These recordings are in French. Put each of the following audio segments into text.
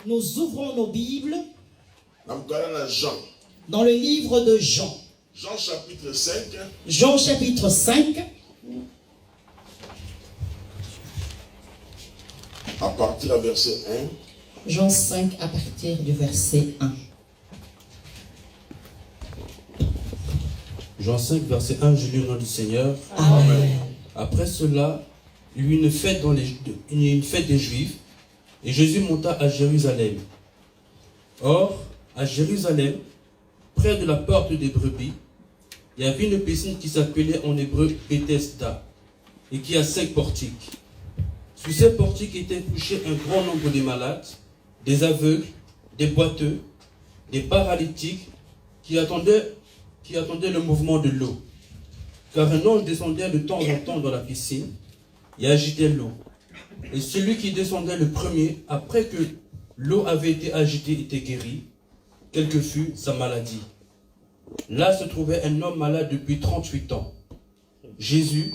Nous ouvrons nos Bibles Jean. dans le livre de Jean. Jean chapitre 5. Jean chapitre 5. À partir du verset 1. Jean 5 à partir du verset 1. Jean 5, verset 1, je lis au nom du Seigneur. Amen. Après cela, il y eut une fête des Juifs, et Jésus monta à Jérusalem. Or, à Jérusalem, près de la porte des brebis, il y avait une piscine qui s'appelait en hébreu Bethesda, et qui a 5 portiques. Sous ces portiques étaient couchés un grand nombre de malades, des aveugles, des boiteux, des paralytiques, qui attendaient le mouvement de l'eau. Car un ange descendait de temps en temps dans la piscine et agitait l'eau. Et celui qui descendait le premier, après que l'eau avait été agitée, était guéri, quelle que fût sa maladie. Là se trouvait un homme malade depuis 38 ans. Jésus,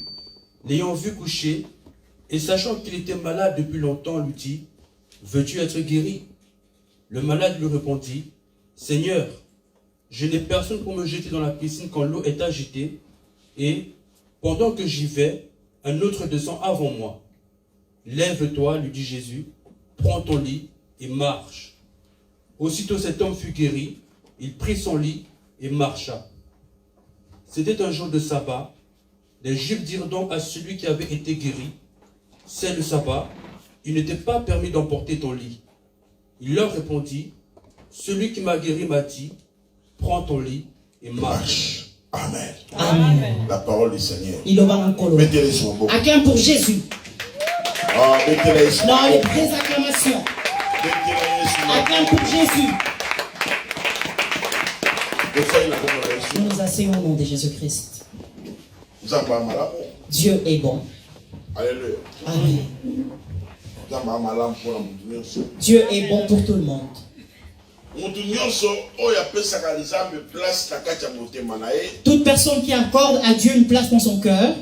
l'ayant vu coucher, et sachant qu'il était malade depuis longtemps, lui dit, « Veux-tu être guéri ?» Le malade lui répondit, « Seigneur, je n'ai personne pour me jeter dans la piscine quand l'eau est agitée, et, pendant que j'y vais, un autre descend avant moi. Lève-toi, lui dit Jésus, prends ton lit et marche. » Aussitôt cet homme fut guéri, il prit son lit et marcha. C'était un jour de sabbat. Les Juifs dirent donc à celui qui avait été guéri, « C'est le sabbat, il n'était pas permis d'emporter ton lit. » Il leur répondit, « Celui qui m'a guéri m'a dit, prends ton lit et marche. » Amen. Amen. La parole du Seigneur. Mettez-les sur beau. Acclame pour Jésus. Mettez-les sur Dans les vraies acclamations. Acclame pour Jésus. Nous nous asseyons au nom de Jésus-Christ. Dieu est bon. Alléluia. Amen. Dieu est bon pour tout le monde. Toute personne qui accorde à Dieu une place dans son cœur,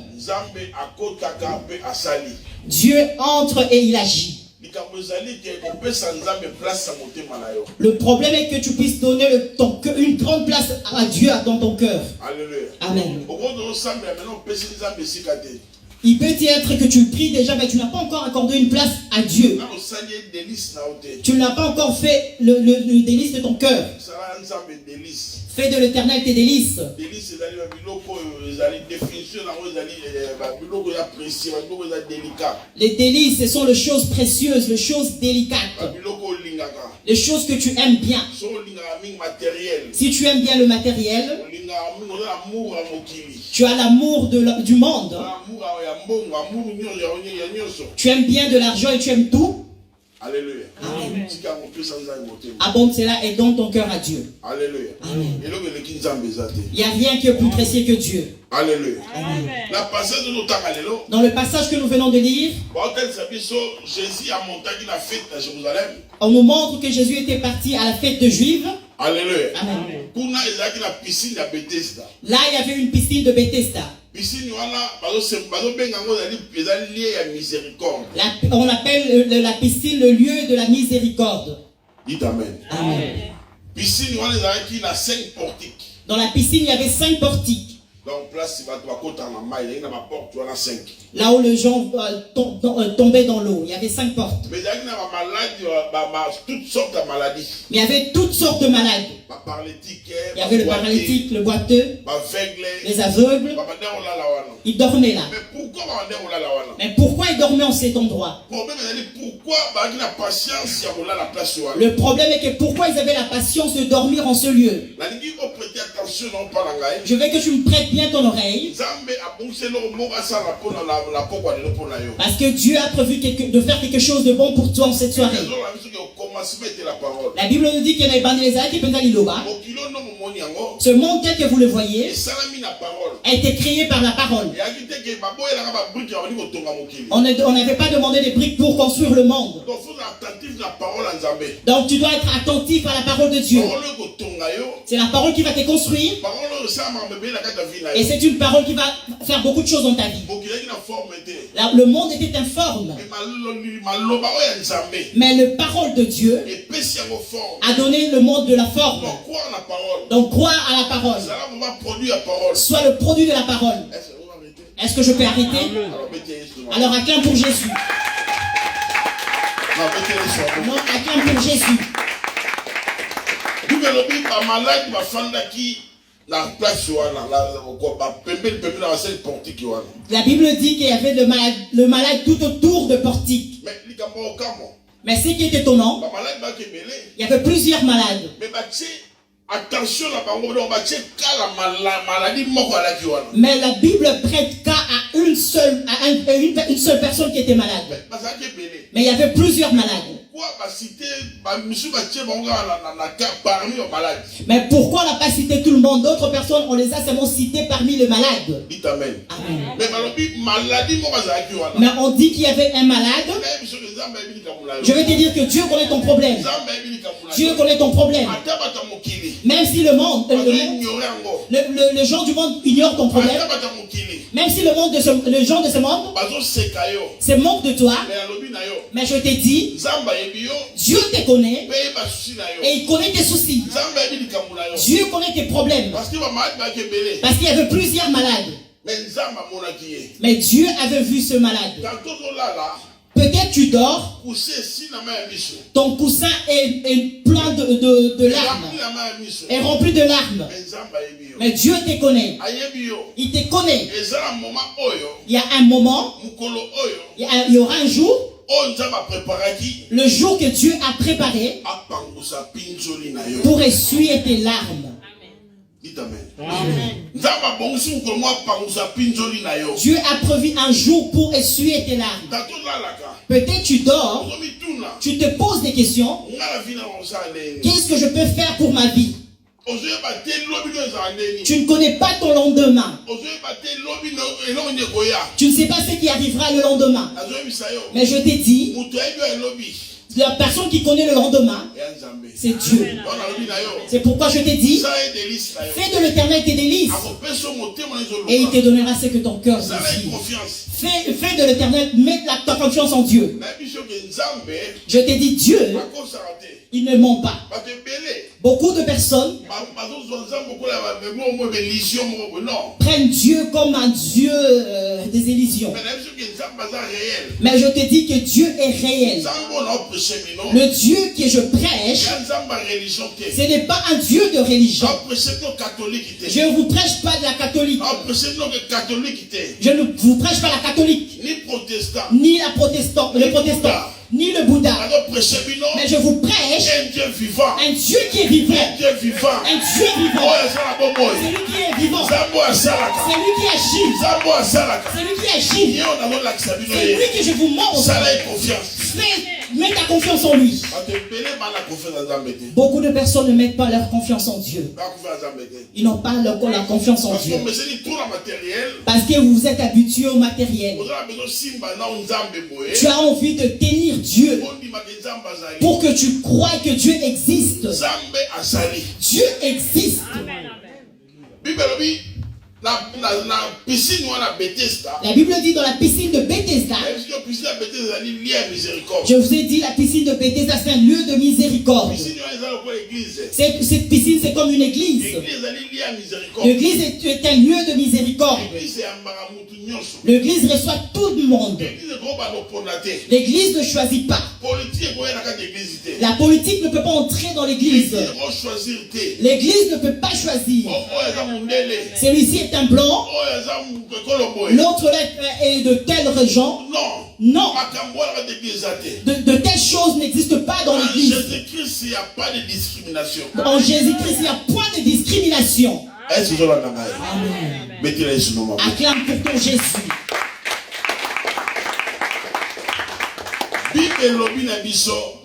Dieu entre et il agit. Le problème est que tu puisses donner une grande place à Dieu dans ton cœur. Amen. Il peut être que tu pries déjà, mais tu n'as pas encore accordé une place à Dieu. Tu n'as pas encore fait le délice de ton cœur. Fais de l'Éternel tes délices. Les délices, ce sont les choses précieuses, les choses délicates. Les choses que tu aimes bien. Si tu aimes bien le matériel, tu as l'amour du monde. Tu aimes bien de l'argent et tu aimes tout. Alléluia. Amen. Abonde cela et donne ton cœur à Dieu. Alléluia. Amen. Il n'y a rien qui est plus précieux que Dieu. Alléluia. Amen. Dans le passage que nous venons de lire, on nous montre que Jésus était parti à la fête de Juifs. Alléluia. Amen. Là, il y avait une piscine de Bethesda. On appelle la piscine le lieu de la miséricorde. Dites Amen. Amen. Dans la piscine, il y avait 5 portiques. Donc, là où les gens tombaient dans l'eau, il y avait 5 portes. Mais il y avait toutes sortes de maladies. Il y avait le paralytique, le boiteux, les aveugles. Ils dormaient là. Mais pourquoi ils dormaient en cet endroit? Le problème est que pourquoi ils avaient la patience de dormir en ce lieu? Je veux que tu me prêtes bien ton oreille. Parce que Dieu a prévu de faire quelque chose de bon pour toi en cette soirée. La Bible nous dit qu'il y a des bandits qui pensent à l'île. Ce monde tel que vous le voyez a été créé par la parole. On n'avait pas demandé des briques pour construire le monde. Donc tu dois être attentif à la parole de Dieu. C'est la parole qui va te construire. Et c'est une parole qui va faire beaucoup de choses dans ta vie. Là, le monde était informe. Mais la parole de Dieu a donné le monde de la forme. Donc croire à la parole. Soit le produit de la parole. Est-ce que je peux arrêter? Alors acclame pour Jésus. Non, acclame pour Jésus. La Bible dit qu'il y avait le malade tout autour de portique. Mais ce qui est étonnant, il y avait plusieurs malades. Attention la maladie. Mais la Bible prête cas à une seule personne qui était malade. Mais il y avait plusieurs malades. Mais pourquoi on n'a pas cité tout le monde? D'autres personnes, on les a seulement cités parmi les malades. Dites amen. Amen. Mais on dit qu'il y avait un malade. Je vais te dire que Dieu connaît ton problème. Dieu connaît ton problème. Même si le monde, les gens du monde ignorent ton problème. Même si les gens de ce monde se moquent de toi. Mais je te dis, Dieu te connaît et il connaît tes soucis. Dieu connaît tes problèmes. Parce qu'il y avait plusieurs malades. Mais Dieu avait vu ce malade. Peut-être tu dors, ton coussin est plein de larmes, est rempli de larmes. Mais Dieu te connaît. Il te connaît. Il y a un moment, il y aura un jour, le jour que Dieu a préparé pour essuyer tes larmes. Amen. Dieu a prévu un jour pour essuyer tes larmes. Peut-être tu dors, tu te poses des questions. Qu'est-ce que je peux faire pour ma vie? Tu ne connais pas ton lendemain. Tu ne sais pas ce qui arrivera le lendemain. Mais je t'ai dit, la personne qui connaît le lendemain, c'est Dieu. C'est pourquoi je t'ai dit, fais de l'Éternel tes délices et il te donnera ce que ton cœur désire. Fais de l'Éternel, mets ta confiance en Dieu. Je t'ai dit, Dieu, il ne ment pas. Beaucoup de personnes prennent Dieu comme un Dieu des illusions. Mais je te dis que Dieu est réel. Le Dieu que je prêche, ce n'est pas un Dieu de religion. Je ne vous prêche pas de la catholique. Je ne vous prêche pas la catholique, ni la protestant, le protestant, ni le Bouddha. Mais je vous prêche un Dieu vivant. Un Dieu qui est vivant. Un Dieu vivant. Un Dieu vivant. C'est lui qui est vivant. C'est lui qui agit. C'est lui qui agit. C'est lui que je vous montre. Mets ta confiance en lui. Beaucoup de personnes ne mettent pas leur confiance en Dieu. Ils n'ont pas la confiance en Dieu. Parce que vous êtes habitué au matériel. Tu as envie de tenir Dieu pour que tu crois que Dieu existe. Dieu existe. La Bible dit dans la piscine de Bethesda. Je vous ai dit, la piscine de Bethesda, c'est un lieu de miséricorde. Cette piscine, c'est comme une église. L'église est un lieu de miséricorde. L'église reçoit tout le monde. L'église ne choisit pas. La politique ne peut pas entrer dans l'église. L'église ne peut pas choisir. Celui-ci est un blanc, l'autre est de telle région. Non. De telles choses n'existent pas dans l'église. En Jésus-Christ, il n'y a pas de discrimination. En Jésus-Christ, il n'y a point de discrimination. Amen. Acclame pour ton Jésus.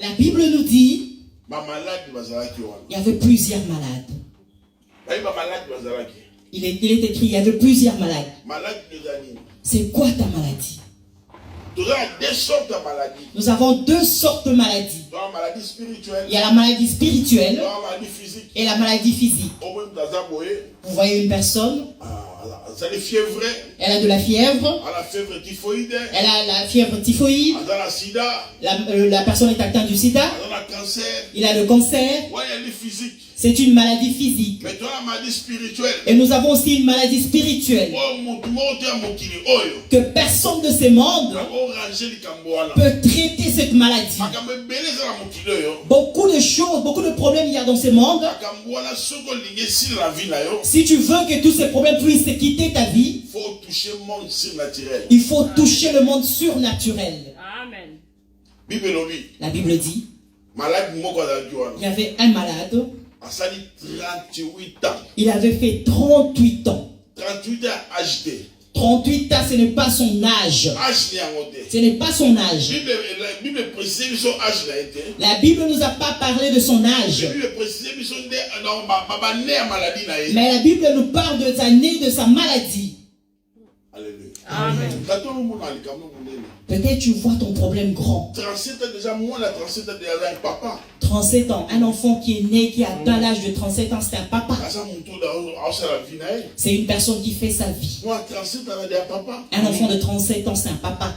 La Bible nous dit il y avait plusieurs malades. il est écrit, il y avait plusieurs malades. C'est quoi ta maladie? Nous avons deux sortes de maladies. Il y a la maladie spirituelle et la maladie physique. Vous voyez une personne, elle a de la fièvre, elle a la fièvre typhoïde, la personne est atteinte du sida, il a le cancer. C'est une maladie physique. Et nous avons aussi une maladie spirituelle. Que personne de ces mondes peut traiter cette maladie. Beaucoup de choses, beaucoup de problèmes il y a dans ces mondes. Si tu veux que tous ces problèmes puissent quitter ta vie, il faut toucher le monde surnaturel. Amen. La Bible dit, il y avait un malade. Il avait fait 38 ans. 38 ans, ce n'est pas son âge. Ce n'est pas son âge. La Bible ne nous a pas parlé de son âge. Mais la Bible nous parle de sa née, de sa maladie. Amen. Peut-être tu vois ton problème grand. 37 ans, un enfant qui est né, qui a atteint l'âge de 37 ans, c'est un papa. C'est une personne qui fait sa vie. Un enfant de 37 ans, c'est un papa.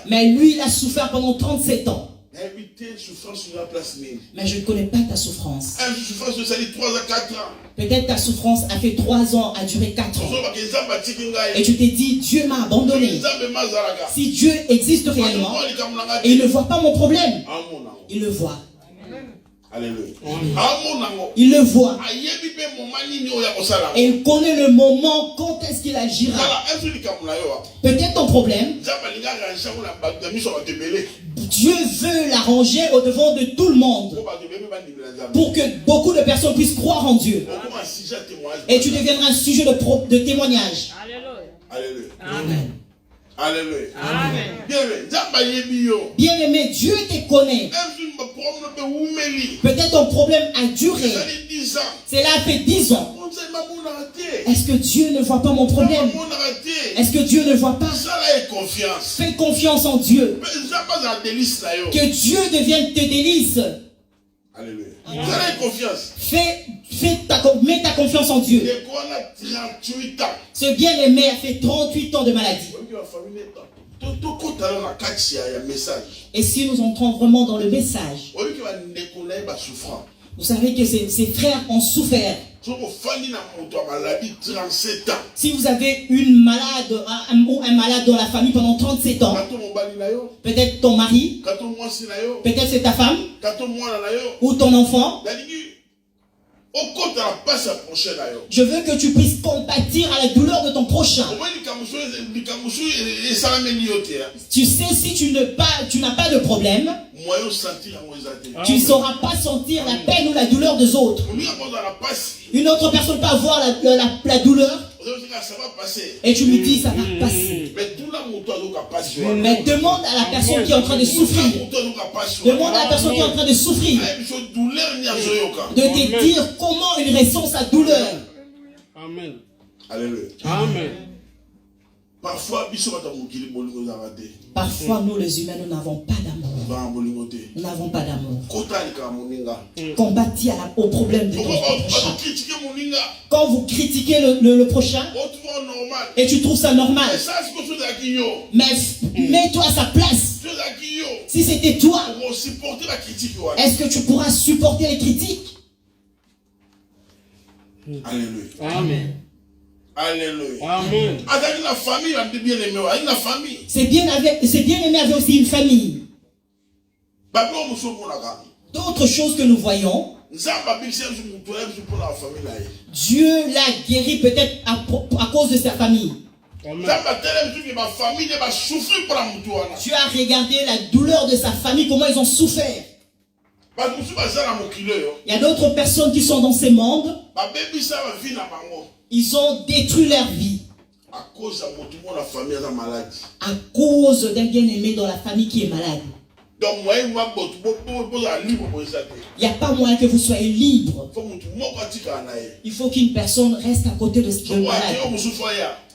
Mais lui, il a souffert pendant 37 ans. Mais je ne connais pas ta souffrance. Peut-être ta souffrance a fait 3 ans, a duré 4 ans. Et tu t'es dit, Dieu m'a abandonné. Si Dieu existe réellement, et il ne voit pas mon problème, il le voit. Alléluia. Il le voit. Et il connaît le moment quand est-ce qu'il agira. Peut-être ton problème, Dieu veut l'arranger au devant de tout le monde pour que beaucoup de personnes puissent croire en Dieu. Et tu deviendras un sujet de témoignage. Alléluia. Amen. Alléluia. Amen. Bien-aimé, Dieu te connaît. Peut-être ton problème a duré. Cela fait 10 ans. Est-ce que Dieu ne voit pas mon problème? Est-ce que Dieu ne voit pas? Fais confiance en Dieu. Que Dieu devienne tes délices. Alléluia. Mets ta confiance en Dieu. Ce bien-aimé a fait 38 ans de maladie. Et si nous entrons vraiment dans le message, vous savez que ses frères ont souffert. Si vous avez une malade ou un malade dans la famille pendant 37 ans, peut-être ton mari, peut-être c'est ta femme, ou ton enfant, je veux que tu puisses compatir à la douleur de ton prochain. Tu sais, si tu n'as pas de problème, tu ne sauras pas sentir la peine ou la douleur des autres. Une autre personne peut avoir la douleur et tu lui dis ça va passer. Mais demande à la personne qui est en train de souffrir. Demande à la personne qui est en train de souffrir de te dire comment il ressent sa douleur. Amen. Alléluia. Amen. Parfois, nous les humains, nous n'avons pas d'amour. Nous n'avons pas d'amour. Combattez au problème de ton prochain. Quand vous critiquez le prochain et tu trouves ça normal, mais mets-toi à sa place. Si c'était toi, est-ce que tu pourras supporter les critiques? Alléluia. Amen. Alléluia. Amen. C'est bien aimé avec aussi une famille. D'autres choses que nous voyons, Dieu l'a guéri peut-être à cause de sa famille. Amen. Dieu a regardé la douleur de sa famille, comment ils ont souffert. Il y a d'autres personnes qui sont dans ces mondes. Ils ont détruit leur vie à cause d'un bien-aimé dans la famille qui est malade. Il n'y a pas moyen que vous soyez libre. Il faut qu'une personne reste à côté de ce malade.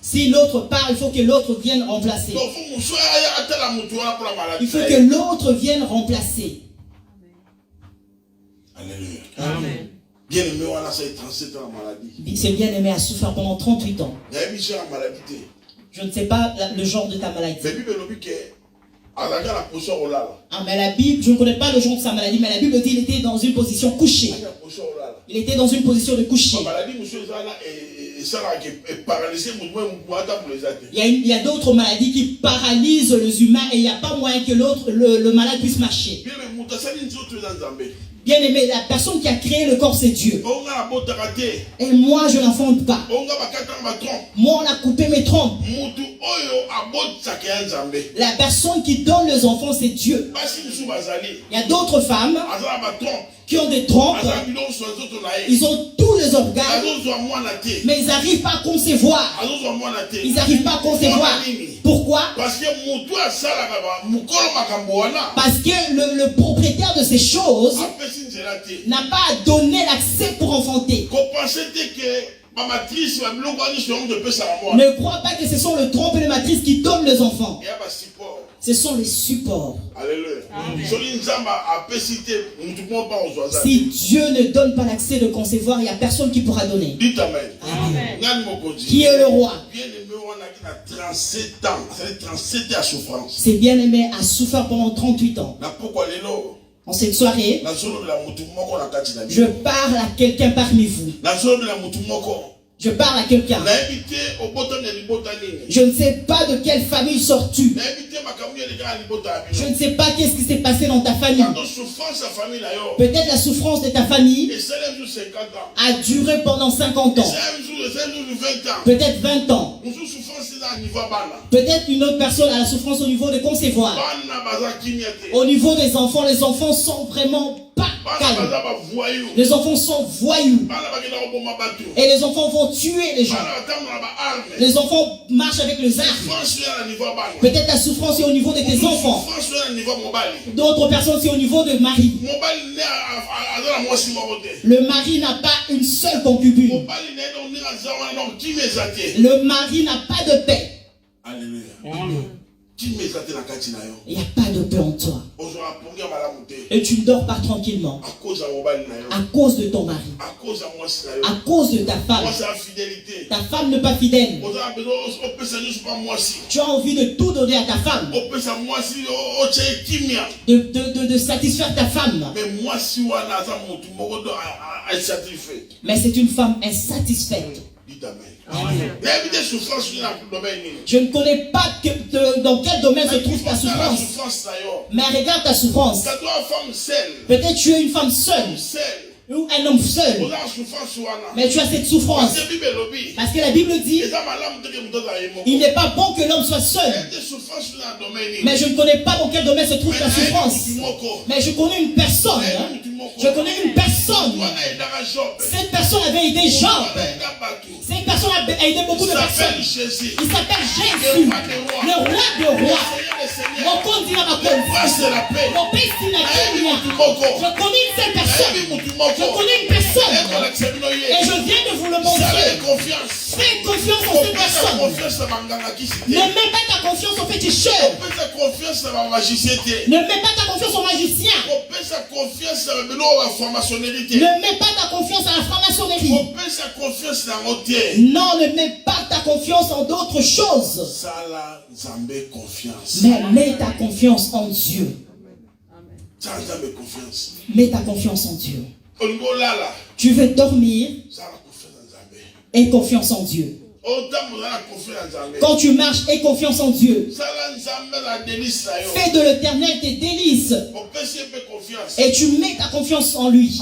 Si l'autre part, il faut que l'autre vienne remplacer. Il faut que l'autre vienne remplacer. Alléluia. Amen. Bien-aimé, on a 37 ans en maladie. C'est bien-aimé a souffert pendant 38 ans. maladie. Je ne sais pas le genre de ta maladie. Ah, mais la Bible, je ne connais pas le genre de sa maladie, mais la Bible dit qu'il était dans une position couchée. Il était dans une position de coucher. Il y a d'autres maladies qui paralysent les humains et il n'y a pas moyen que le malade puisse marcher. Bien aimé, la personne qui a créé le corps, c'est Dieu. Et moi, je n'enfonde pas. Moi, on a coupé mes trompes. La personne qui donne les enfants, c'est Dieu. Il y a d'autres femmes qui ont des trompes. Ils ont tous les organes, mais ils n'arrivent pas à concevoir. Ils n'arrivent pas à concevoir. Pourquoi? Parce que le propriétaire de ces choses n'a pas donné l'accès pour enfanter. Ne crois pas que ce sont le trompe et les matrices qui donnent les enfants. Ce sont les supports. Alléluia. Si Dieu ne donne pas l'accès de concevoir, il n'y a personne qui pourra donner. Dites Amen. Amen. Qui est le roi? C'est bien aimé à souffrir pendant 38 ans. En cette soirée, je parle à quelqu'un parmi vous. Je parle à quelqu'un. Je ne sais pas de quelle famille sors-tu. Je ne sais pas qu'est-ce qui s'est passé dans ta famille. Peut-être la souffrance de ta famille a duré pendant 50 ans. Peut-être 20 ans. Peut-être une autre personne a la souffrance au niveau de concevoir. Au niveau des enfants, les enfants sont vraiment pas calmes. Les enfants sont voyous. Et les enfants vont tuer les gens. Les enfants marchent avec les armes. Peut-être la souffrance est au niveau de tes enfants. D'autres personnes, c'est au niveau de mari. Le mari n'a pas une seule concubine. Le mari n'a pas de paix. Alléluia. Il n'y a pas de paix en toi. Et tu ne dors pas tranquillement. À cause de ton mari. À cause de ta femme. Ta femme n'est pas fidèle. Tu as envie de tout donner à ta femme. De satisfaire ta femme. Mais c'est une femme insatisfaite. Je ne connais pas dans quel domaine se trouve ta souffrance. Mais regarde ta souffrance. Peut-être tu es une femme seule. Ou un homme seul. Mais tu as cette souffrance. Parce que la Bible dit il n'est pas bon que l'homme soit seul. Mais je ne connais pas dans quel domaine se trouve ta souffrance. Mais je connais une personne. Je connais une personne. Cette personne avait aidé Job. Cette personne a aidé beaucoup de personnes. Il s'appelle Jésus, le roi des rois. Je connais une seule personne. Je connais une personne. Et je viens de vous le montrer. Fais confiance en cette personne. Ne mets pas ta confiance au féticheur. Ne mets pas ta confiance au magicien. Ne mets pas ta confiance à la franc-maçonnerie. Non, ne mets pas ta confiance en d'autres choses. Mais mets ta confiance en Dieu. Mets ta confiance en Dieu. Tu veux dormir et confiance en Dieu. Quand tu marches, aie confiance en Dieu. Fais de l'Éternel tes délices. Et tu mets ta confiance en lui.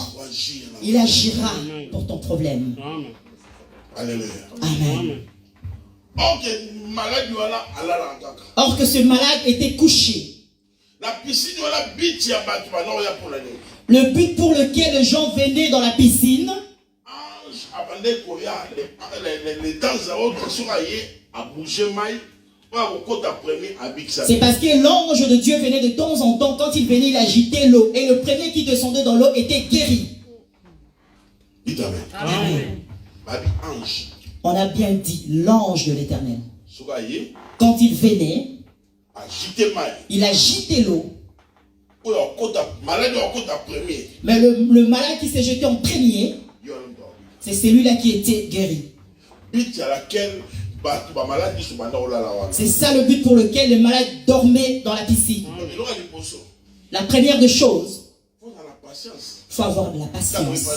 Il agira pour ton problème. Alléluia. Amen. Or que ce malade était couché. Le but pour lequel les gens venaient dans la piscine, C'est parce que l'ange de Dieu venait de temps en temps. Quand il venait, il agitait l'eau. Et le premier qui descendait dans l'eau était guéri. Amen. On a bien dit l'ange de l'Éternel. Quand il venait, il agitait l'eau. Mais le malade qui s'est jeté en premier, c'est celui-là qui était guéri. C'est ça le but pour lequel les malades dormaient dans la piscine. La première des choses, il faut avoir de la patience.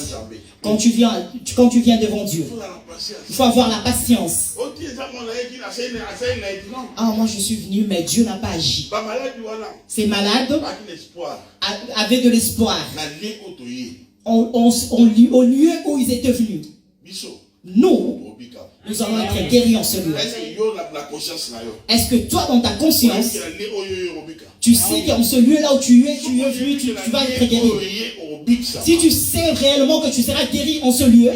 Quand tu viens devant Dieu, il faut avoir la patience. Ah, moi je suis venu, mais Dieu n'a pas agi. Ces malades avaient de l'espoir au lieu où ils étaient venus. Nous allons être guéris en ce lieu. Est-ce que toi, dans ta conscience, tu sais qu'en ce lieu-là où tu es venu, tu vas être guéri? Si tu sais réellement que tu seras guéri en ce lieu,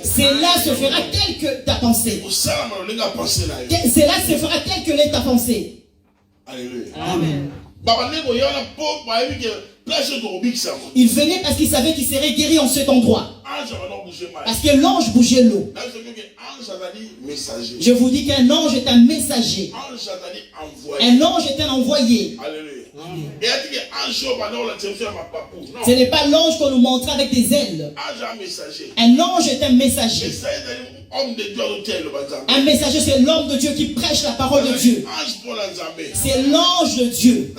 cela se fera tel que ta pensée. Cela se fera tel que l'est ta pensée. Alléluia. Amen. Il venait parce qu'il savait qu'il serait guéri en cet endroit. Parce que l'ange bougeait l'eau. Je vous dis qu'un ange est un messager. Un ange est un envoyé. Ce n'est pas l'ange qu'on nous montre avec des ailes. Un ange est un messager. Un messager, c'est l'homme de Dieu qui prêche la parole de Dieu. C'est l'ange de Dieu.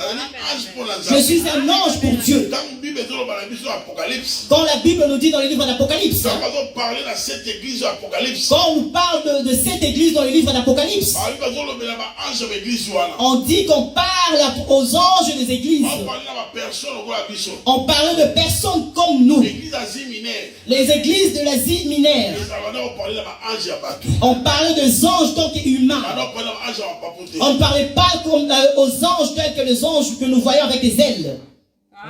Je suis un ange pour Dieu. Quand la Bible nous dit dans le livre d'Apocalypse, quand on nous parle de cette église dans le livre d'Apocalypse, on dit qu'on parle aux anges des églises. On parle de personnes comme nous. Les églises de l'Asie mineure. On parlait des anges tant qu'humains. On ne parlait pas comme aux anges tels que les anges que nous voyons avec des ailes.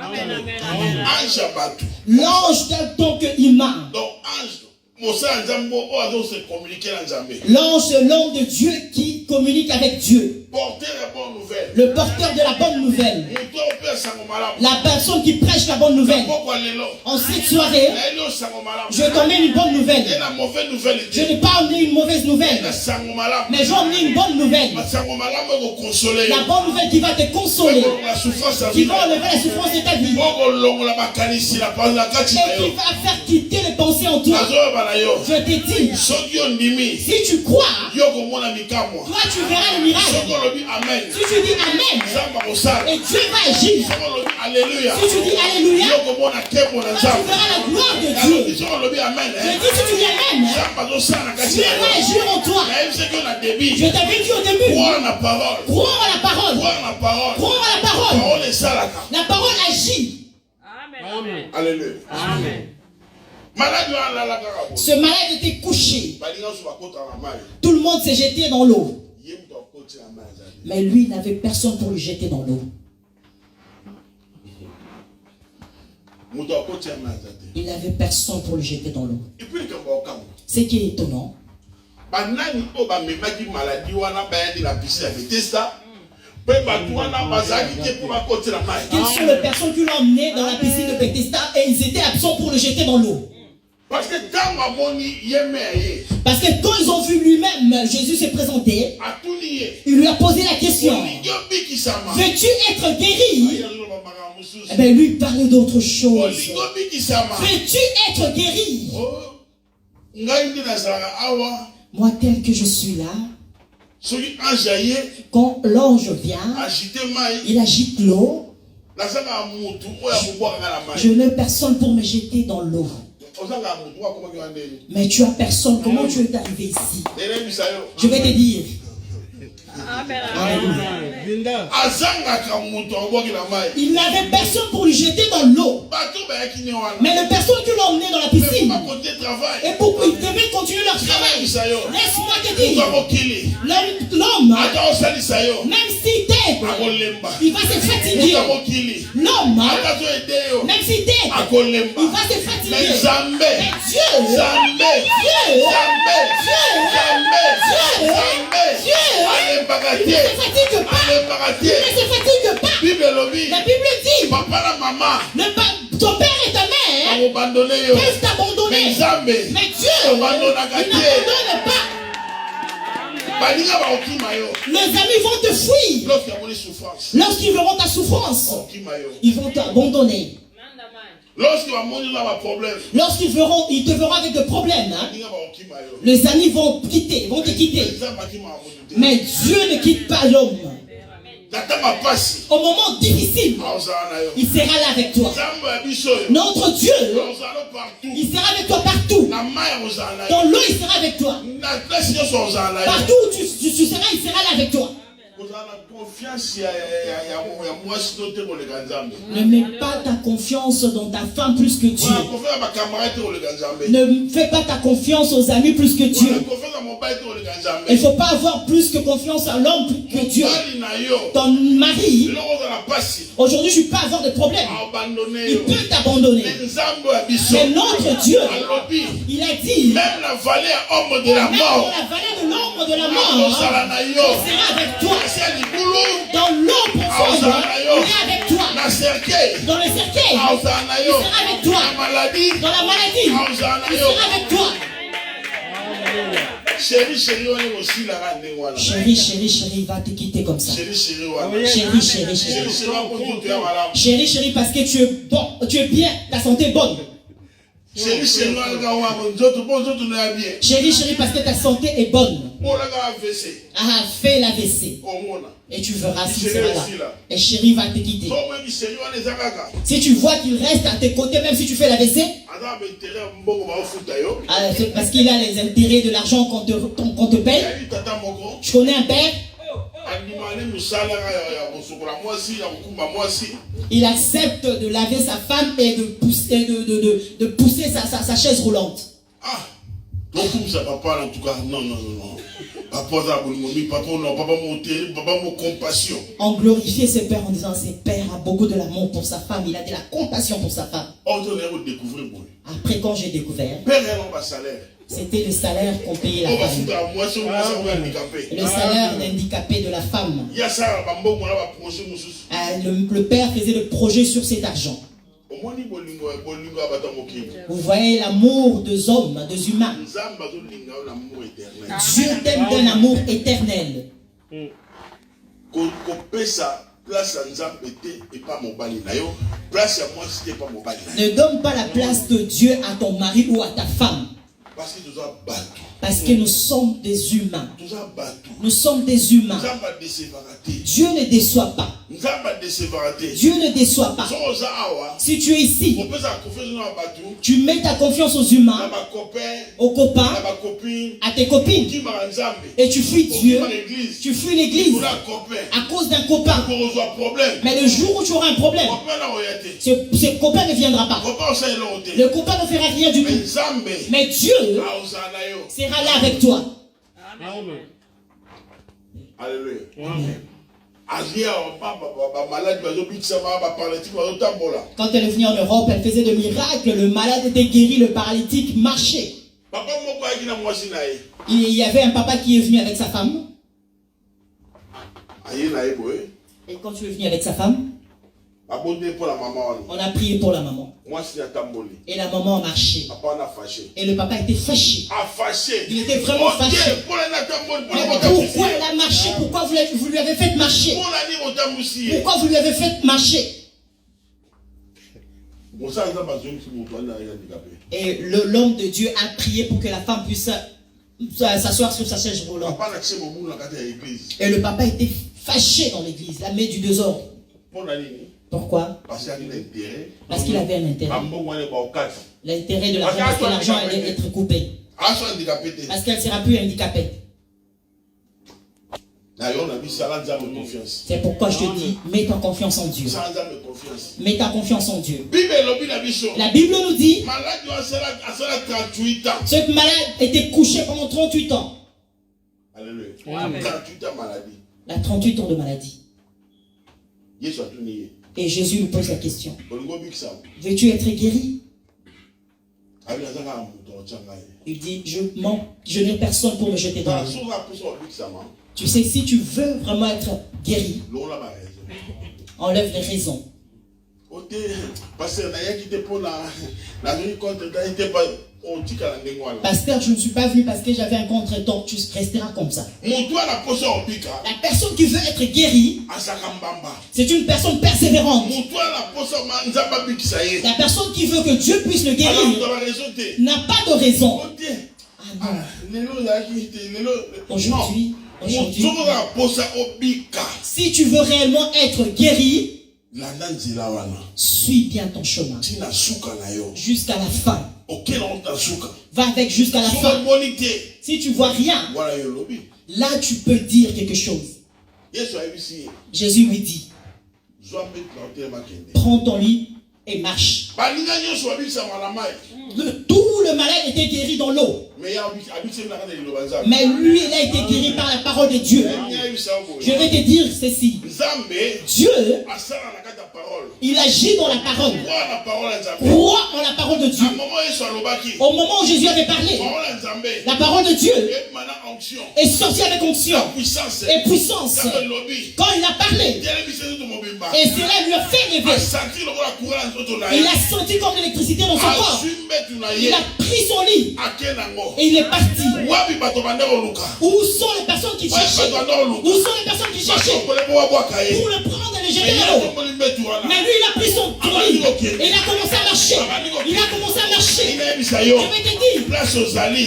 Amen. L'ange tant qu'humain. L'ange, c'est l'homme de Dieu qui communique avec Dieu. Le porteur de la bonne nouvelle. La personne qui prêche la bonne nouvelle. En cette soirée, je t'emmène une bonne nouvelle. Je n'ai pas emmené une mauvaise nouvelle, mais j'ai emmené une bonne nouvelle. La bonne nouvelle qui va te consoler, qui va enlever la souffrance de ta vie, et qui va faire quitter les pensées en toi. Je te dis, si tu crois, toi tu verras le miracle. Si tu dis Amen, et Dieu va agir. Si tu dis Alléluia, tu verras la gloire de Dieu. Je dis, si tu dis Amen, Dieu va agir en toi. Je t'avais dit au début, croire à la parole. Croire à la parole. La parole agit. Amen. Alléluia. Amen. Ce malade était couché. Tout le monde s'est jeté dans l'eau. Mais lui n'avait personne pour le jeter dans l'eau. Il n'avait personne pour le jeter dans l'eau. Ce qui est étonnant, quelles sont les personnes qui l'ont emmené dans la piscine de Bethesda et ils étaient absents pour le jeter dans l'eau? Parce que quand ils ont vu lui-même, Jésus s'est présenté, il lui a posé la question, veux-tu être guéri? Eh bien, lui parlait d'autre chose. Veux-tu être guéri? Moi, tel que je suis là, quand l'ange vient, il agite l'eau. Je n'ai personne pour me jeter dans l'eau. Mais tu as personne. Comment tu es arrivé ici? Je vais te dire. Il n'avait personne pour lui jeter dans l'eau. Mais les personnes qui l'ont emmené dans la piscine, et pourquoi ils devaient continuer leur travail. Laisse-moi te dire, l'homme, même s'il t'aide, il va se fatiguer. L'homme, même si t'es, il va se fatiguer. Mais Dieu, il ne se fatigue pas. La Bible dit, ton père et ta mère peuvent t'abandonner. Mais Dieu, il n'abandonne pas. Les amis vont te fuir. Lorsqu'ils verront ta souffrance, ils vont t'abandonner. Lorsqu'ils te verront avec des problèmes, les amis vont te quitter. Mais Dieu ne quitte pas l'homme. Au moment difficile, il sera là avec toi. Notre Dieu, il sera avec toi partout. Dans l'eau, il sera avec toi. Partout où tu seras, il sera là avec toi. Ne mets pas ta confiance dans ta femme plus que Dieu. Ne fais pas ta confiance aux amis plus que Dieu. Il ne faut pas avoir plus que confiance à l'homme que Dieu. Ton mari, aujourd'hui je ne peux pas avoir de problème. Il peut t'abandonner. Mais notre Dieu, il a dit, même dans la vallée de l'ombre de la mort, il sera avec toi. Dans l'eau profonde, il est avec toi. Dans le cercueil, il sera avec toi. Dans la maladie, il sera avec toi. Chérie, va te quitter comme ça. Chérie, parce que tu es bon, tu es bien, ta santé est bonne. Chérie, parce que ta santé est bonne. Fais l'AVC. Et tu verras s'il sera là. Et chérie va te quitter. Si tu vois qu'il reste à tes côtés, même si tu fais l'AVC, c'est parce qu'il a les intérêts de l'argent qu'on te paye. Je connais un père. Il accepte de laver sa femme et de pousser sa chaise roulante. Donc ça papa en tout cas non. Papa mon compassion. On glorifie ce père en disant ce père a beaucoup de l'amour pour sa femme, il a de la compassion pour sa femme. Après quand j'ai découvert, c'était le salaire qu'on payait la femme. Le salaire d'handicapé de la femme. Le père faisait le projet sur cet argent. Vous voyez l'amour des hommes, des humains. Dieu t'aime d'un amour éternel. Ne donne pas la place de Dieu à ton mari ou à ta femme. Parce que nous sommes des humains. Nous sommes des humains. Dieu ne déçoit pas. Dieu ne déçoit pas. Si tu es ici, tu mets ta confiance aux humains, aux copains, à tes copines, et tu fuis Dieu, tu fuis l'église à cause d'un copain. Mais le jour où tu auras un problème, ce copain ne viendra pas. Le copain ne fera rien du tout. Mais Dieu sera là avec toi. Amen. Alléluia. Amen. Quand elle est venue en Europe, elle faisait des miracles. Le malade était guéri, le paralytique marchait. Il y avait un papa qui est venu avec sa femme. Et quand tu es venu avec sa femme, on a prié pour la maman. Et la maman a marché. Et le papa était fâché. Il était vraiment fâché. Mais pourquoi elle a marché? Pourquoi vous lui avez fait marcher? Pourquoi vous lui avez fait marcher? Et l'homme de Dieu a prié pour que la femme puisse s'asseoir sur sa chaise roulante. Et le papa était fâché dans l'église, la main du désordre. Pourquoi? Parce qu'il avait un intérêt. L'intérêt de l'argent, parce que l'argent allait être coupé. Parce qu'elle ne sera plus handicapée. C'est pourquoi je te dis, mets ta confiance en Dieu. Mets ta confiance en Dieu. La Bible nous dit, ce malade était couché pendant 38 ans. Alléluia. 38 ans de maladie. La 38 ans de maladie. Et Jésus lui pose la question. Veux-tu être guéri? Il dit, je n'ai personne pour me jeter dans l'eau. Tu sais, si tu veux vraiment être guéri, enlève les raisons. Pasteur, je ne suis pas venu parce que j'avais un contretemps. Tu resteras comme ça. La personne qui veut être guérie, c'est une personne persévérante. La personne qui veut que Dieu puisse le guérir n'a pas de raison. Aujourd'hui, si tu veux réellement être guéri, suis bien ton chemin jusqu'à la fin. Va avec jusqu'à la fin. Si tu vois rien, là tu peux dire quelque chose. Jésus lui dit, prends ton lit et marche. Tout le malade était guéri dans l'eau. Mais lui, il a été guéri par la parole de Dieu. Je vais te dire ceci. Dieu, il agit dans la parole. Crois en la parole de Dieu. Au moment où Jésus avait parlé, la parole de Dieu est sortie avec onction et puissance. Quand il a parlé, et cela lui a fait rêver. Il a senti comme l'électricité dans son corps. Il a pris son lit et il est parti. Où sont les personnes qui cherchaient? Où sont les personnes qui cherchaient pour le prendre et le jeter à l'eau? Mais lui, il a pris son lit et il a commencé à marcher. Il a commencé à marcher. Je vais te dire,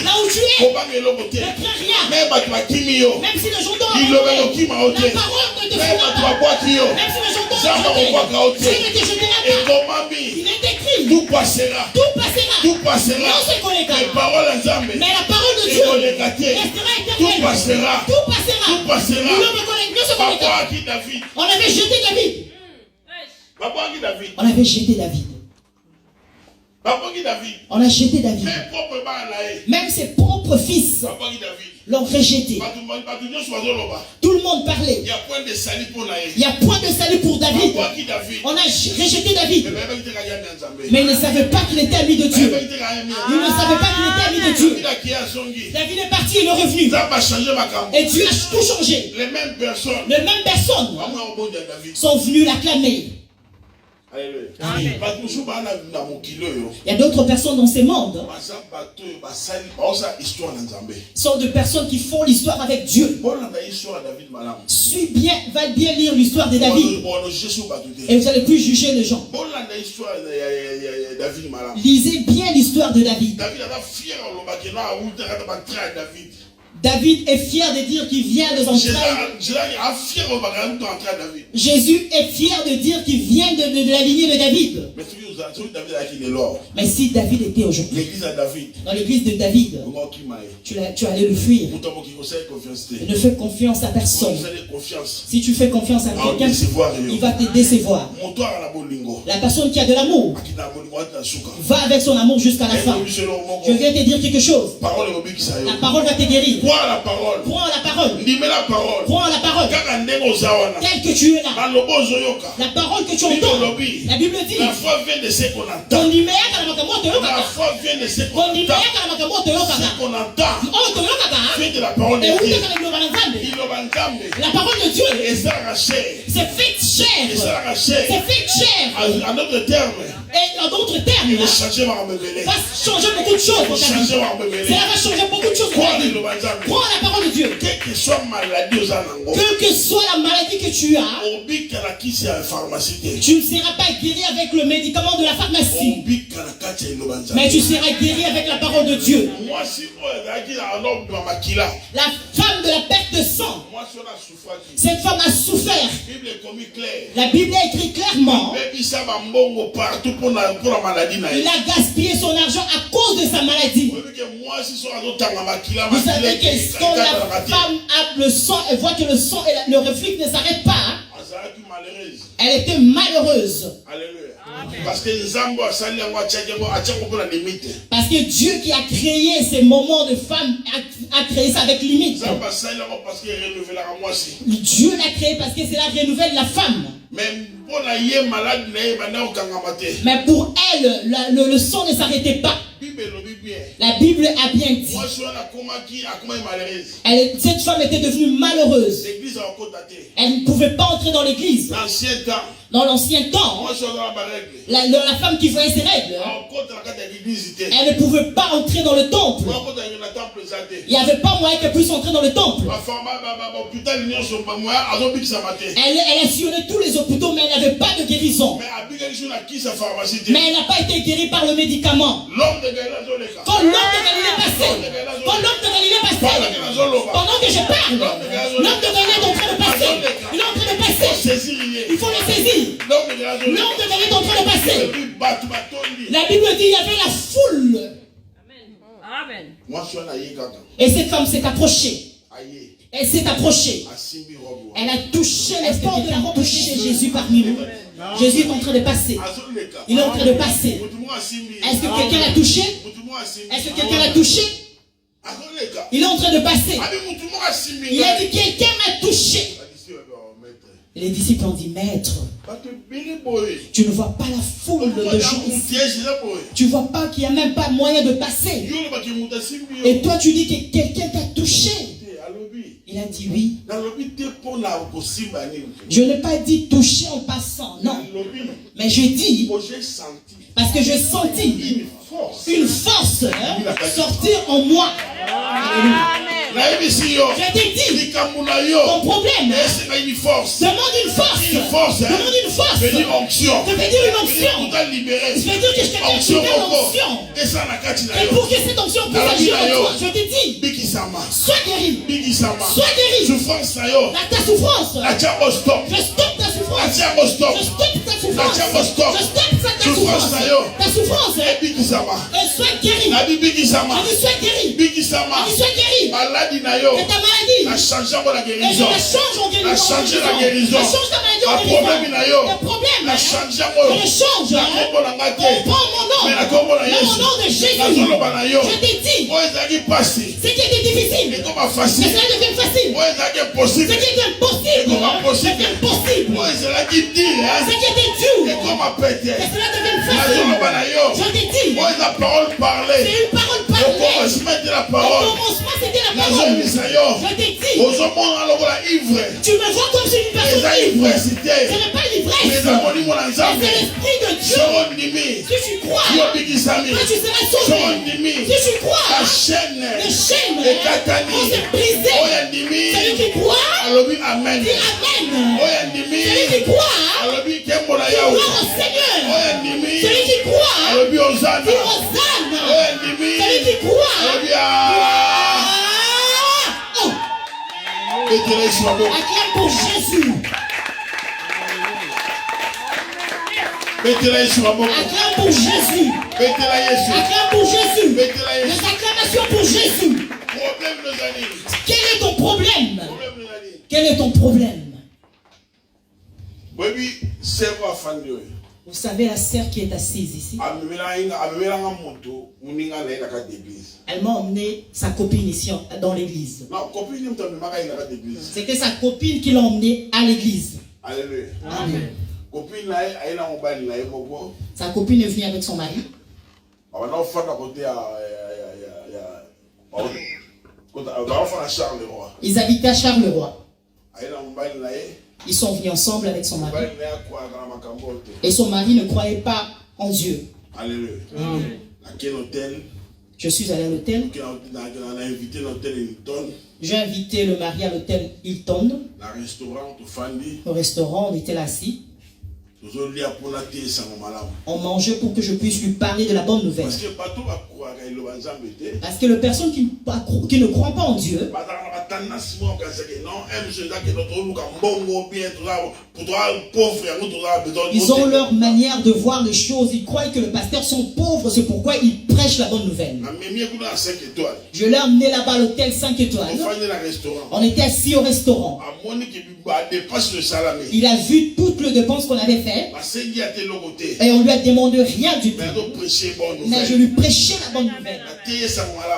là où tu es, ne crains rien. Même si le jour dort, la parole ne te fera pas. Même si le jour dort, Dieu ne te jetera pas. Il est écrit, tout passera. Non ce qu'on est mais la parole de Dieu restera éternelle. Tout passera. On avait jeté David. On avait jeté David. On a jeté David. Même ses propres fils l'ont rejeté. Tout le monde parlait. Il y a point de salut pour David. On a rejeté David. Mais il ne savait pas qu'il était ami de Dieu. Il ne savait pas qu'il était ami de Dieu. David est parti, il est revenu. Et Dieu a tout changé. Les mêmes personnes sont venues l'acclamer. Amen. Il y a d'autres personnes dans ce monde. Sont de personnes qui font l'histoire avec Dieu. Va bien lire l'histoire de David. Et vous allez plus juger les gens. Lisez bien l'histoire de David. David est fier de dire qu'il vient de Jésus est fier de dire qu'il vient de la lignée de David. Mais si David était aujourd'hui dans l'église de David, tu allais le fuir. Ne fais confiance à personne. Si tu fais confiance à quelqu'un, il va te décevoir. La personne qui a de l'amour va avec son amour jusqu'à la fin. Je viens te dire quelque chose. La parole va te guérir. Crois la parole. Crois la parole. Tel que tu es là. La parole que tu entends. La Bible dit. La foi vient de ce qu'on entend. La foi vient de ce qu'on entend. Ce qu'on entend vient de la parole de Dieu. La parole de Dieu. C'est fait chair. C'est fait chair. En d'autres termes. Et en d'autres termes, va changer beaucoup de choses. Cela va changer beaucoup de choses. Crois la parole de Dieu. Quelle que soit la maladie que tu as, tu ne seras pas guéri avec le médicament de la pharmacie. Mais tu seras guéri avec la parole de Dieu. La femme de la perte de sang, cette femme a souffert. La Bible a écrit clairement. Il a gaspillé son argent à cause de sa maladie. Vous savez que quand la femme a le sang, elle voit que le sang et le reflux ne s'arrêtent pas. Elle était malheureuse. Parce que Dieu qui a créé ces moments de femme a créé ça avec limite. Dieu l'a créé parce que cela renouvelle la femme. Mais pour elle, le sang ne s'arrêtait pas. La Bible a bien dit. Cette femme était devenue malheureuse. Elle ne pouvait pas entrer dans l'église. Dans l'ancien temps, la femme qui voyait ses règles, elle ne pouvait pas entrer dans le temple. Il n'y avait pas moyen qu'elle puisse entrer dans le temple. Elle a sillonné tous les hôpitaux, mais elle n'avait pas de guérison. Mais elle n'a pas été guérie par le médicament. Quand l'homme de Galilée passait, pendant que je parle, l'homme de Galilée est en train de passer. Il est en train de passer. Il faut le saisir. L'homme de Galilée est en train de passer. La Bible dit qu'il y avait la foule. Amen. Et cette femme s'est approchée. Elle s'est approchée. Elle a touché les portes de la robe de Jésus parmi nous. Jésus est en train de passer. Il est en train de passer. Est-ce que quelqu'un l'a touché? Est-ce que quelqu'un l'a touché? Il est en train de passer. Il a dit quelqu'un m'a touché. Et les disciples ont dit, Maître, tu ne vois pas la foule de gens ici. Tu ne vois pas qu'il n'y a même pas moyen de passer. Et toi tu dis que quelqu'un t'a touché. Il a dit oui. Je n'ai pas dit toucher en passant, non. Mais je dis, parce que j'ai senti une force sortir en moi. Je t'ai dit, ton problème demande une force. Demande une force. Ça veut dire une onction. Ça veut dire que je t'ai activé l'onction. Et pour que cette onction puisse agir en toi, je t'ai dit, sois guéri. Sois guéri. Ta souffrance. Je stoppe ta souffrance. Je stoppe ta souffrance. Je stoppe ta souffrance. Ta souffrance. Sois guéri. Je dis sois guéri. Sois guéri. Et ta maladie. La change la guérison. Et je la change en guérison. La change la guérison. La change ta maladie en guérison. Le problème. La change. Je le change. On prend mon nom. Le nom de Jésus. Je t'ai dit. Ce qui était difficile. Mais cela devient facile. Ce qui était impossible. Devient possible. Ce qui était dur. Mais cela devient facile. Je t'ai dit. C'est une parole parlée. Au commencement, c'était la parole. Je t'ai dit. Tu me vois comme une personne ivre. Ce n'est pas l'ivresse. C'est l'esprit de Dieu. Si tu crois, tu seras sauvé. Si tu crois, les chaînes vont se briser. Celui qui croit, dit Amen. Celui qui croit, dit gloire au Seigneur. Celui qui croit, dit Hosanna. Celui qui croit, acclame pour Jésus. Acclame pour Jésus. Acclame pour Jésus. Les acclamations pour Jésus. Quel est ton problème? Quel est ton problème? Vous savez la sœur qui est assise ici? Elle m'a emmené sa copine ici dans l'église. C'était sa copine qui l'a emmené à l'église. Alléluia. Amen. Sa copine est venue avec son mari. Ils habitaient à Charleroi. Ils sont venus ensemble avec son mari. Et son mari ne croyait pas en Dieu. Alléluia. Je suis allé à l'hôtel. J'ai invité le mari à l'hôtel Hilton. Au restaurant, on était là assis. On mangeait pour que je puisse lui parler de la bonne nouvelle. Parce que les personnes qui ne croient pas en Dieu, ils ont leur manière de voir les choses. Ils croient que les pasteurs sont pauvres, c'est pourquoi ils prêche la bonne nouvelle. Je l'ai emmené là-bas à l'hôtel 5 étoiles. On était assis au restaurant. Il a vu toutes les dépenses qu'on avait faites. Et on lui a demandé rien du tout. Mais je lui prêchais la bonne nouvelle.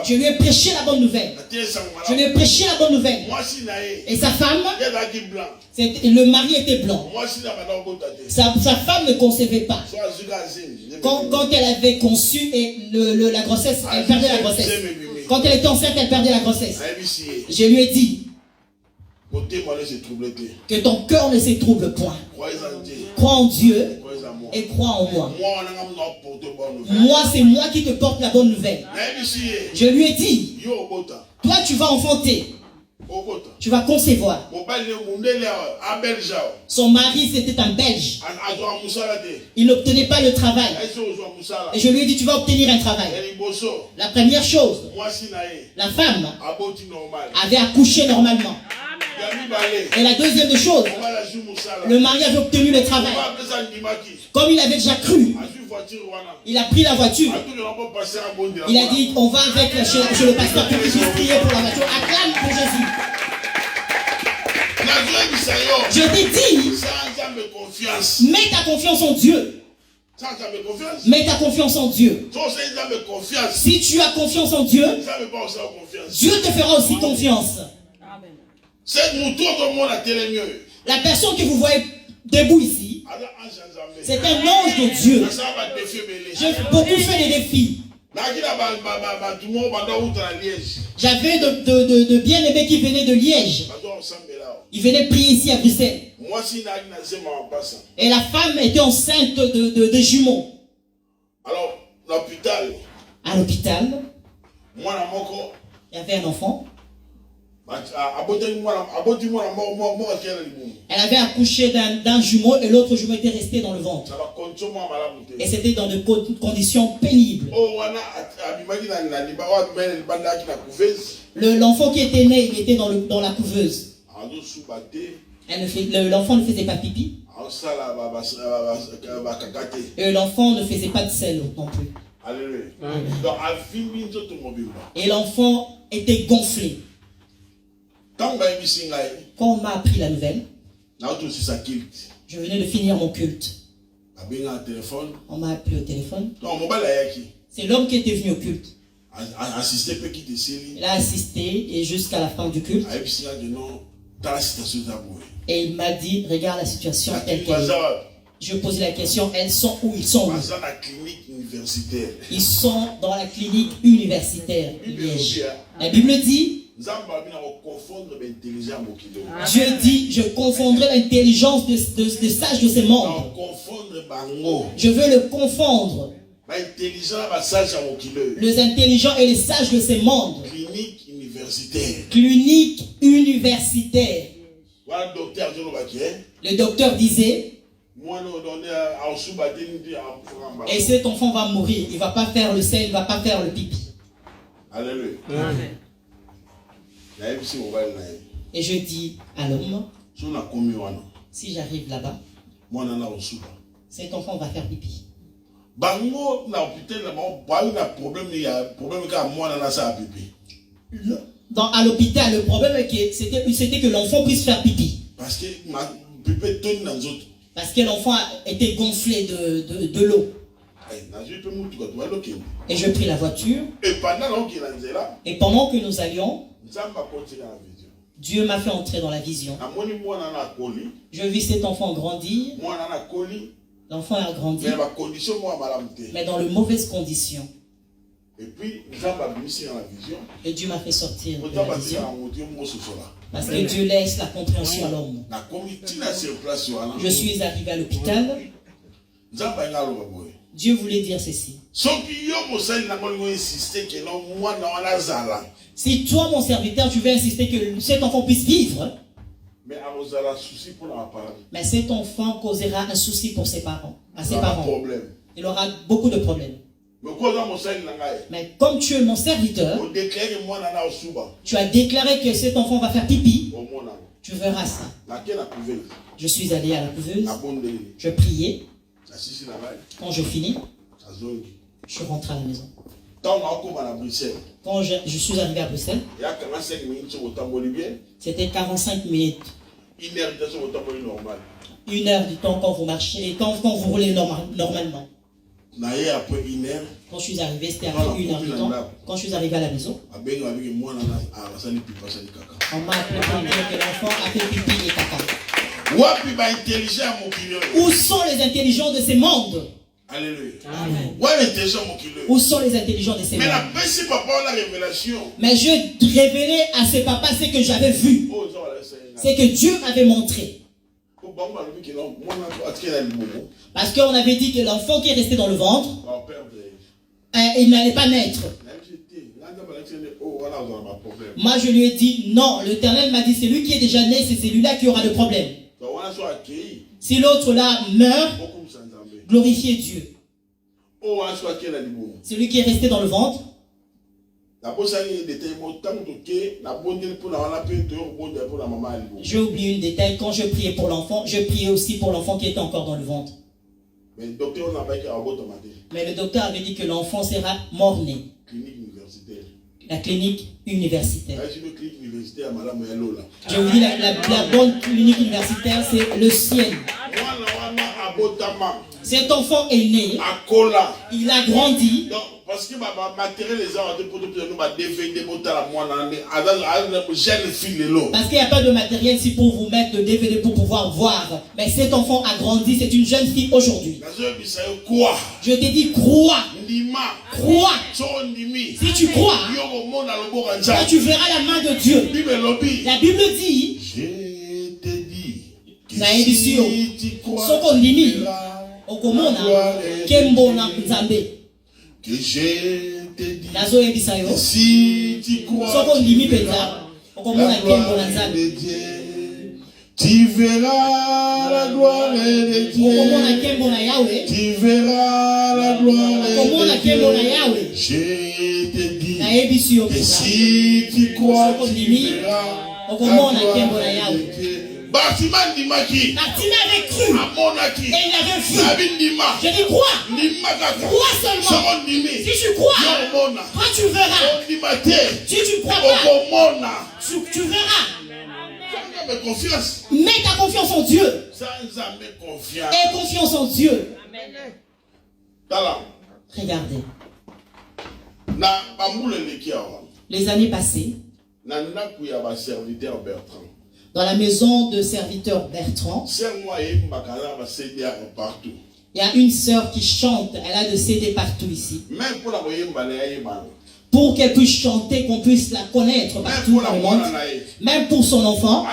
Je lui ai prêché la bonne nouvelle. Je lui ai prêché la bonne nouvelle. Et sa femme, le mari était blanc. Sa femme ne concevait pas. Quand elle avait conçu et la grossesse, elle perdait la grossesse. Quand elle était enceinte, elle perdait la grossesse. Je lui ai dit que ton cœur ne se trouble point. Crois en Dieu et crois en moi. Moi, c'est moi qui te porte la bonne nouvelle. Je lui ai dit, toi tu vas enfanter. Tu vas concevoir. Son mari c'était un Belge. Il n'obtenait pas le travail. Et je lui ai dit, tu vas obtenir un travail. La première chose, la femme avait accouché normalement. Et la deuxième chose, le mari avait obtenu le travail. Comme il avait déjà cru, il a pris la voiture. Il a dit, on va avec chez le pasteur pour qu'il puisse prier pour la voiture. Acclame pour Jésus. Je t'ai dit, mets ta confiance en Dieu. Mets ta confiance en Dieu. Si tu as confiance en Dieu, Dieu te fera aussi confiance. La personne que vous voyez debout ici, c'est un ange de Dieu. J'ai beaucoup fait des défis. J'avais de bien-aimés qui venaient de Liège. Ils venaient prier ici à Bruxelles. Et la femme était enceinte de jumeaux. Alors, à l'hôpital, il y avait un enfant. Elle avait accouché d'un jumeau et l'autre jumeau était resté dans le ventre. Et c'était dans des conditions pénibles. L'enfant qui était né, il était dans la couveuse. L'enfant ne faisait pas pipi. Et l'enfant ne faisait pas de sel non plus. Et l'enfant était gonflé. Quand on m'a appris la nouvelle, je venais de finir mon culte. On m'a appelé au téléphone. C'est l'homme qui était venu au culte. Il a assisté et jusqu'à la fin du culte. Et il m'a dit, regarde la situation telle qu'elle est. Je posais la question, elles sont où? Ils sont où? Ils sont dans la clinique universitaire. La Bible dit, Dieu dit, je confondrai l'intelligence des sages de ces mondes. Je veux le confondre. Les intelligents et les sages de ces mondes. Clinique universitaire. Clinique universitaire. Le docteur disait, et cet enfant va mourir. Il ne va pas faire le sel, il ne va pas faire le pipi. Alléluia. Et je dis à l'homme, si j'arrive là-bas, cet enfant va faire pipi. À l'hôpital, le problème c'était que l'enfant puisse faire pipi. Parce que l'enfant était gonflé de l'eau. Et je pris la voiture. Et pendant que nous allions, Dieu m'a fait entrer dans la vision. Je vis cet enfant grandir. L'enfant a grandi, mais dans de mauvaises conditions. Et Dieu m'a fait sortir de la vision. Parce que Dieu laisse la compréhension à l'homme. Je suis arrivé à l'hôpital. Dieu voulait dire ceci. Si toi, mon serviteur, tu veux insister que cet enfant puisse vivre, mais cet enfant causera un souci pour ses parents, à ses parents. Il aura beaucoup de problèmes. Mais comme tu es mon serviteur, tu as déclaré que cet enfant va faire pipi. Tu verras ça. Je suis allé à la couveuse. Je priais. Quand je finis, je rentre à la maison. Quand je suis arrivé à Bruxelles, c'était 45 minutes. 1 heure du temps quand vous marchez, quand vous roulez normalement. Quand je suis arrivé, c'était après 1 heure du temps. Quand je suis arrivé à la maison, on m'a appelé pour me dire que l'enfant a fait pipi et caca. Où sont les intelligents de ces mondes? Alléluia. Amen. Où sont les intelligents de ces mondes? Mais je révélais à ce papa ce que j'avais vu. C'est que Dieu m'avait montré. Parce qu'on avait dit que l'enfant qui est resté dans le ventre, il n'allait pas naître. Moi je lui ai dit non, l'Éternel m'a dit celui qui est déjà né, c'est celui-là qui aura le problème. Si l'autre là meurt, glorifiez Dieu. Celui qui est resté dans le ventre, j'ai oublié un détail. Quand je priais pour l'enfant, je priais aussi pour l'enfant qui était encore dans le ventre. Mais le docteur avait dit que l'enfant sera mort-né. La clinique universitaire. Je vous dis, la bonne clinique universitaire, c'est le ciel. Cet enfant est né. Il a grandi. Parce que parce qu'il n'y a pas de matériel ici pour vous mettre de DVD pour pouvoir voir. Mais cet enfant a grandi, c'est une jeune fille aujourd'hui. Je te dis crois. Crois. Si tu crois, quand tu verras la main de Dieu. La Bible dit, je te dis que si tu crois, que je te dis, si tu crois, la gloire de Dieu, tu verras la gloire de Dieu, tu verras la gloire de Dieu. Je te dis que si tu crois, tu verras la gloire de Dieu. Bartima avait cru. Et il avait vu. Je dis crois. Crois seulement. Si tu crois, quand tu verras. Si tu crois pas, tu verras. Mets ta confiance en Dieu. Et confiance en Dieu. Regardez. Les années passées, dans la maison de serviteur Bertrand, il y a une sœur qui chante. Elle a de CD partout ici. Pour qu'elle puisse chanter, qu'on puisse la connaître partout dans le monde. Même pour son enfant.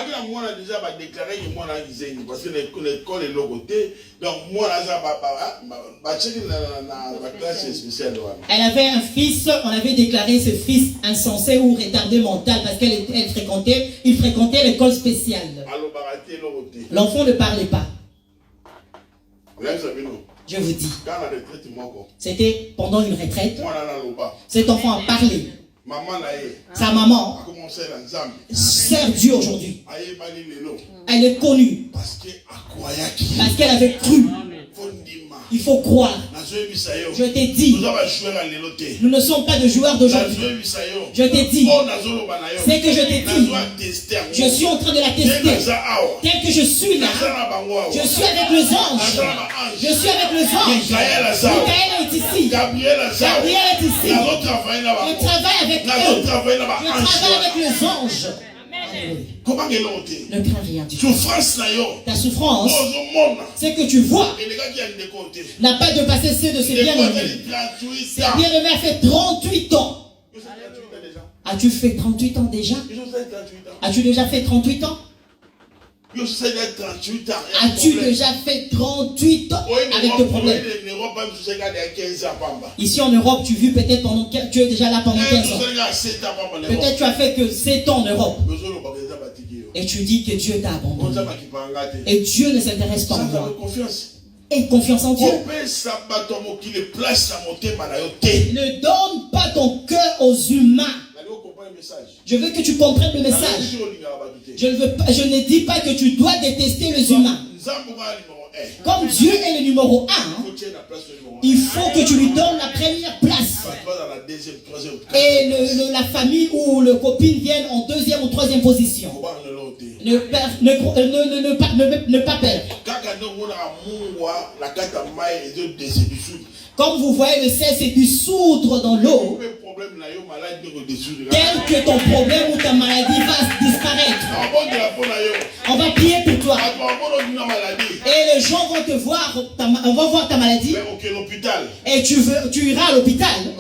Elle avait un fils, on avait déclaré ce fils insensé ou retardé mental parce qu'il fréquentait l'école spéciale. L'enfant ne parlait pas. Je vous dis. C'était pendant une retraite. Cet enfant a parlé. Sa maman sert Dieu aujourd'hui. Elle est connue. Parce qu'elle avait cru. Il faut croire. Je t'ai dit. Nous ne sommes pas de joueurs d'aujourd'hui. Je t'ai dit. C'est que je t'ai dit. Je suis en train de la tester. Tel que je suis là. Je suis avec les anges. Je suis avec les anges. Michael est ici. Gabriel est ici. Je travaille avec eux. Je travaille avec les anges. Ne crains rien du tout. Ta souffrance, c'est que tu vois, n'a pas dépassé ceux de ses bien-aimés. Ses bien-aimés a fait 38 ans. As-tu fait 38 ans déjà? As-tu déjà fait 38 ans? As-tu déjà fait 38 ans avec le problème? Ici en Europe, tu vis peut-être pendant, tu es déjà là pendant 15 ans. Peut-être tu as fait que 7 ans en Europe. Et tu dis que Dieu t'a abandonné. Et Dieu ne s'intéresse pas en toi. Et confiance en Dieu. Ne donne pas ton cœur aux humains. Je veux que tu comprennes le message. Je ne dis pas que tu dois détester les humains. Comme Dieu est le numéro 1, il faut que tu lui donnes la première place. et la famille ou le copine viennent en deuxième ou troisième position. Ne pas perdre. Comme vous voyez, le sel c'est du soudre dans l'eau. Tel que ton problème ou ta maladie va disparaître. On va prier pour toi. Et les gens vont te voir, on va voir ta maladie. Et tu iras à l'hôpital.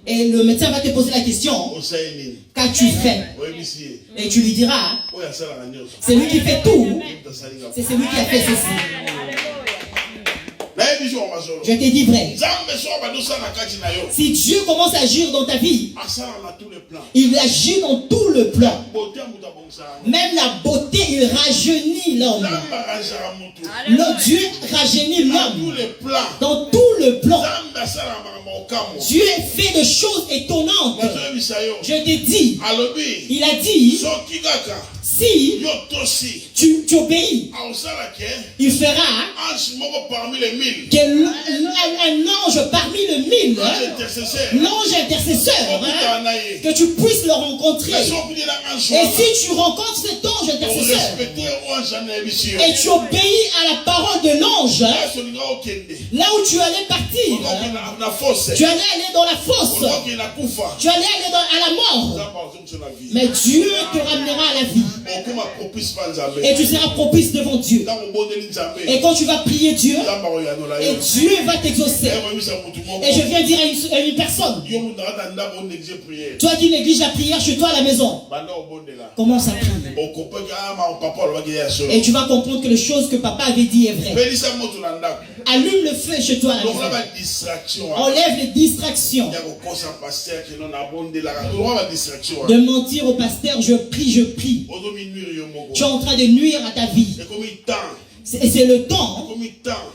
Et le médecin va te poser la question. Qu'as-tu fait? Et tu lui diras, c'est lui qui fait tout. C'est celui qui a fait ceci. Je te dis vrai. Si Dieu commence à agir dans ta vie, il agit dans tout le plan. Même la beauté, il rajeunit l'homme. Le Dieu rajeunit l'homme. Dans tout le plan. Dieu fait de choses étonnantes. Je te dis, il a dit, si tu obéis, il fera qu'un ange parmi le 1000, l'ange intercesseur, que tu puisses le rencontrer. Et si tu rencontres cet ange intercesseur et tu obéis à la parole de l'ange, là où tu allais partir, tu allais aller dans la fosse, tu allais aller à la mort, mais Dieu te ramènera à la vie. Et tu seras propice devant Dieu. Et quand tu vas prier Dieu, et Dieu va t'exaucer. Et je viens dire à une personne, toi qui négliges la prière chez toi à la maison, commence à prier. Et tu vas comprendre que les choses que papa avait dit est vrai. Allume le feu chez toi à la maison. Enlève les distractions. De mentir au pasteur, je prie. Tu es en train de nuire à ta vie. Et c'est le temps.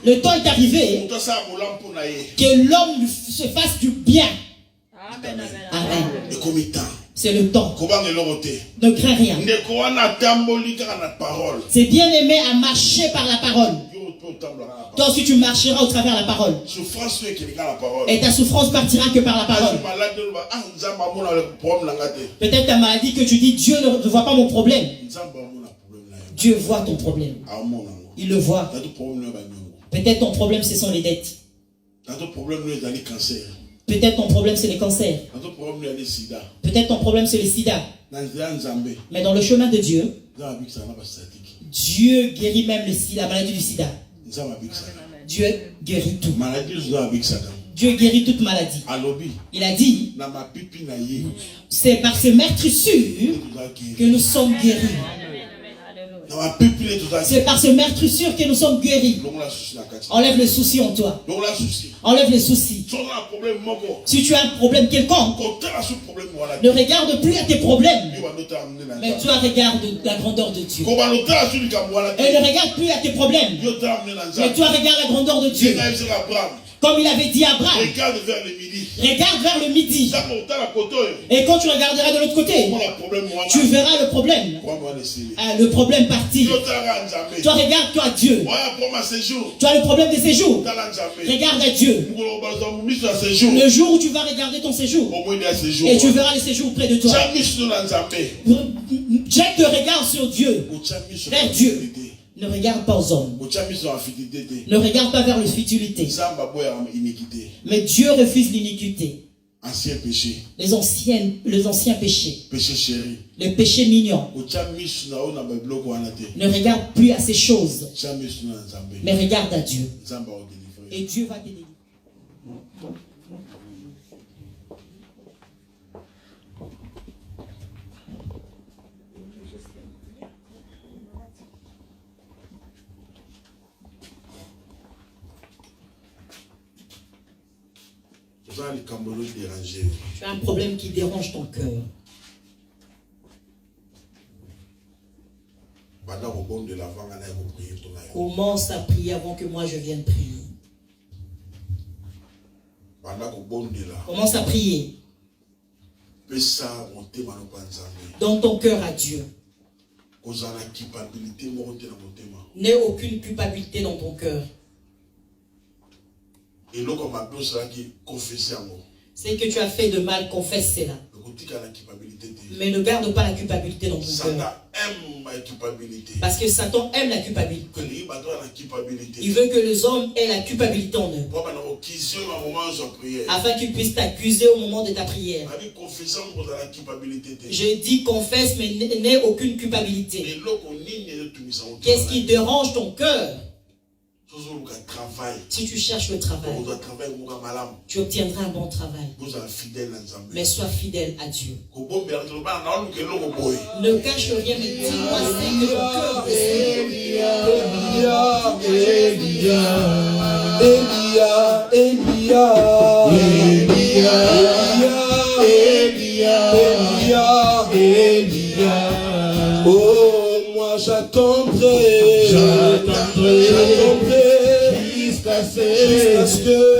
Le temps est arrivé que l'homme se fasse du bien. Amen. C'est le temps. Ne crains rien. C'est bien aimé à marcher par la parole. Toi aussi tu marcheras au travers de la parole. Et ta souffrance partira que par la parole. Peut-être ta maladie que tu dis, Dieu ne voit pas mon problème. Dieu voit ton problème. Il le voit. Peut-être ton problème ce sont les dettes. Peut-être ton problème c'est le cancer. Peut-être ton problème c'est le sida. Mais dans le chemin de Dieu, Dieu guérit même la maladie du sida. Dieu guérit tout. Dieu guérit toute maladie. Il a dit, c'est par ce meurtrissure que nous sommes guéris. C'est par ce meurtrissure que nous sommes guéris. Enlève le souci en toi. Enlève les soucis. Si tu as un problème quelconque, ne regarde plus à tes problèmes, mais toi regarde la grandeur de Dieu. Et ne regarde plus à tes problèmes, mais toi regarde la grandeur de Dieu. Comme il avait dit à Abraham, regarde vers le midi. Et quand tu regarderas de l'autre côté, tu verras le problème. Le problème parti. Toi regarde toi Dieu. Tu as le problème des séjours. Regarde à Dieu. Le jour où tu vas regarder ton séjour, et tu verras le séjour près de toi. Jette le regard sur Dieu, vers Dieu. Ne regarde pas aux hommes. Ne regarde pas vers les futilités. Mais Dieu refuse l'iniquité. Les anciens péchés. Les péchés mignons. Ne regarde plus à ces choses. Mais regarde à Dieu. Et Dieu va te délivrer. Tu as un problème qui dérange ton cœur. Commence à prier avant que moi je vienne prier. Commence à prier. Dans ton cœur à Dieu. N'aie aucune culpabilité dans ton cœur. Ce que tu as fait de mal, confesse cela. Mais ne garde pas la culpabilité dans ton cœur. Parce que Satan aime la culpabilité. Il veut que les hommes aient la culpabilité en eux. Afin qu'ils puissent t'accuser au moment de ta prière. Je dis confesse, mais n'aie aucune culpabilité. Qu'est-ce qui dérange ton cœur? Si tu cherches le travail, tu obtiendras un bon travail. Mais sois fidèle à Dieu. Ne cache rien, mais dis-moi ce que ton cœur Oh, moi j'attendrai jusqu'à ce que